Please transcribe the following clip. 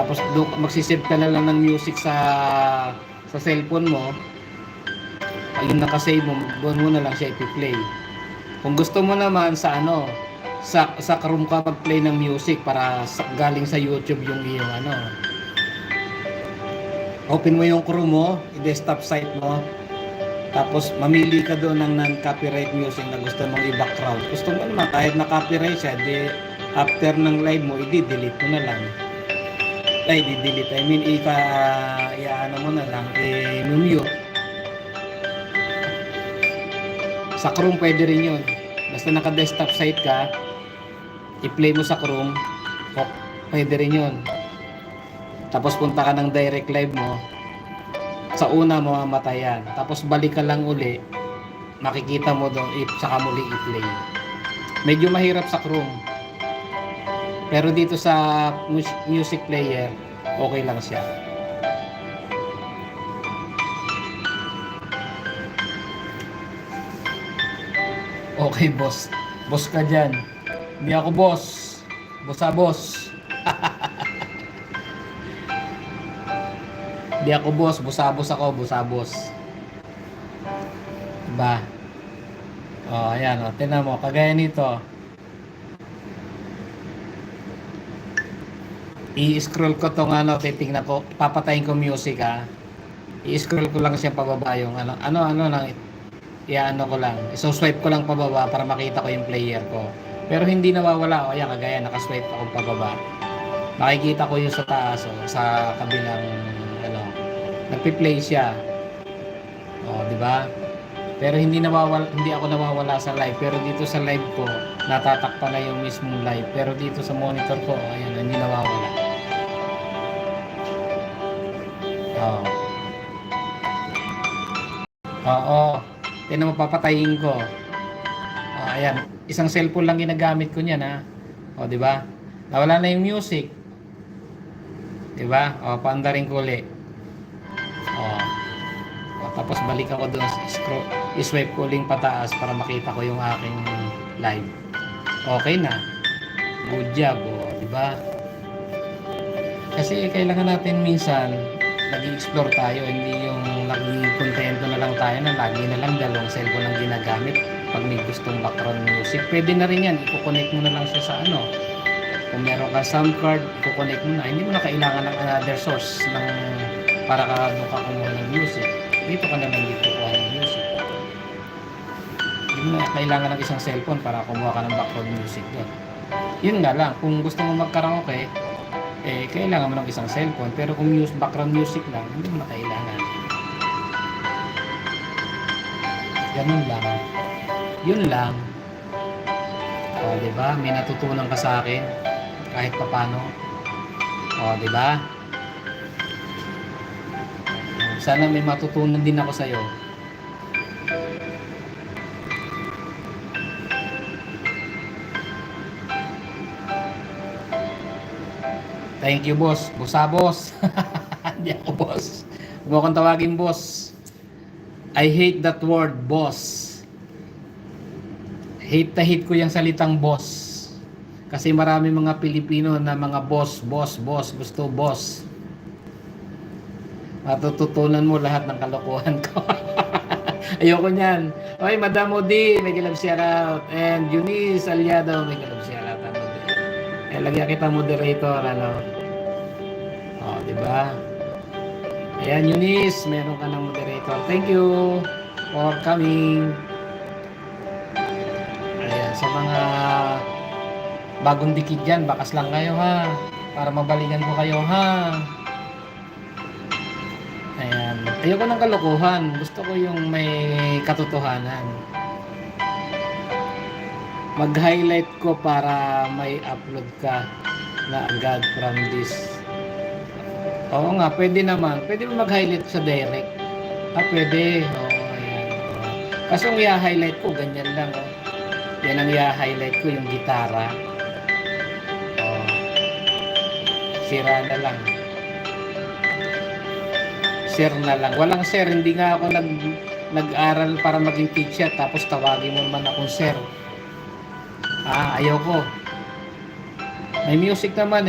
Tapos magsisave ka na lang ng music sa cellphone mo. Ayun nakasave mo, doon mo na lang siya i-play. Kung gusto mo naman sa sa Chrome ka mag-play ng music para galing sa YouTube yung iyong open mo yung Chrome mo, i-desktop site mo, tapos mamili ka doon ng non-copyright music na gusto mong i-background. Gusto mo naman kahit na copyright siya, after ng live mo, i-delete mo na lang. I-delete, I mean, i-ano mo na lang, i-mute. Sa Chrome pwede rin yun. Basta naka-desktop site ka, i-play mo sa Chrome, pwede rin yun. Tapos punta ka ng direct live mo, sa una mamamatay yan. Tapos balik ka lang uli, makikita mo doon, saka muli i-play. Medyo mahirap sa Chrome. Pero dito sa music player, okay lang siya. Okay, boss. Boss ka dyan. Hindi ako boss. Bossa boss. Hindi ako boss. Bossa-boss ako. Bossa-boss. Diba? O, ayan. O, tingnan mo. Kagaya nito. I-scroll ko tong titingnan ko. Papatayin ko music I-scroll ko lang siya pababa yung lang. Ko lang. So swipe ko lang pababa para makita ko yung player ko. Pero hindi nawawala. O ayan, kagaya nakaswipe ako pababa. Makikita ko yung sa taas sa kabilang nagpi-play siya. O, di ba? Pero hindi ako nawawala sa live. Pero dito sa live ko, natatakpan na yung mismong live. Pero dito sa monitor ko, ayan, hindi nawawala. Oo. Tingnan mo, papatayin ko. Ayan, isang cellphone lang ginagamit ko niyan O, di ba? Nawala na yung music. Di ba? O, paandarin ko ulit. Tapos balik ako doon, i-swipe ko uling pataas para makita ko yung aking live. Okay na. Good job, di ba? Kasi kailangan natin minsan nag-i-explore tayo, hindi yung nag-contento na lang tayo na lagi na lang dalawang cellphone ang ginagamit pag may gustong background music. Pwede na rin yan, i-connect mo na lang siya sa kung meron ka sound card, i-connect mo na. Hindi mo na kailangan ng another source para doon ka kumuha ng music. Dito ka na lang dito kuha ng music. Hindi mo na kailangan ng isang cellphone para kumuha ka ng background music doon. Yun nga lang, kung gusto mo mag-karaoke, kailangan mo ng isang cellphone. Pero kung background music lang, hindi mo na kailangan. Ganun lang. Yun lang. O, diba? May natutunan ka sa akin. Kahit papano. O, diba? Sana may matutunan din ako sa'yo. Thank you, boss. Bossa boss. Hindi ako boss. Huwag mo akong tawagin boss. I hate that word, boss. Hate na hate ko yung salitang boss. Kasi marami mga Pilipino na mga boss. Gusto boss. Matututunan mo lahat ng kalokohan ko. Ayoko niyan. Oy, Madam Odi, may love shout out. And Eunice Aliado, may love shout out. Lagyan kita moderator, di ba? Ayan, Eunice, meron ka ng moderator. Thank you for coming. Ayan, sa mga bagong dikit dyan, bakas lang kayo para mabalikan ko kayo Ayan, ayoko ng kalokohan. Gusto ko yung may katotohanan. Mag-highlight ko para may upload ka na agad from this. Oo nga, pwede naman. Pwede mo mag-highlight sa direct. Pwede. Ayan. Kaso ang i-highlight ko, ganyan lang. Yan ang i-highlight ko, yung gitara. Sira na lang. Share na lang. Walang share. Hindi nga ako nag-aral para maging teacher. Tapos tawagin mo naman akong sir. Ayoko. May music naman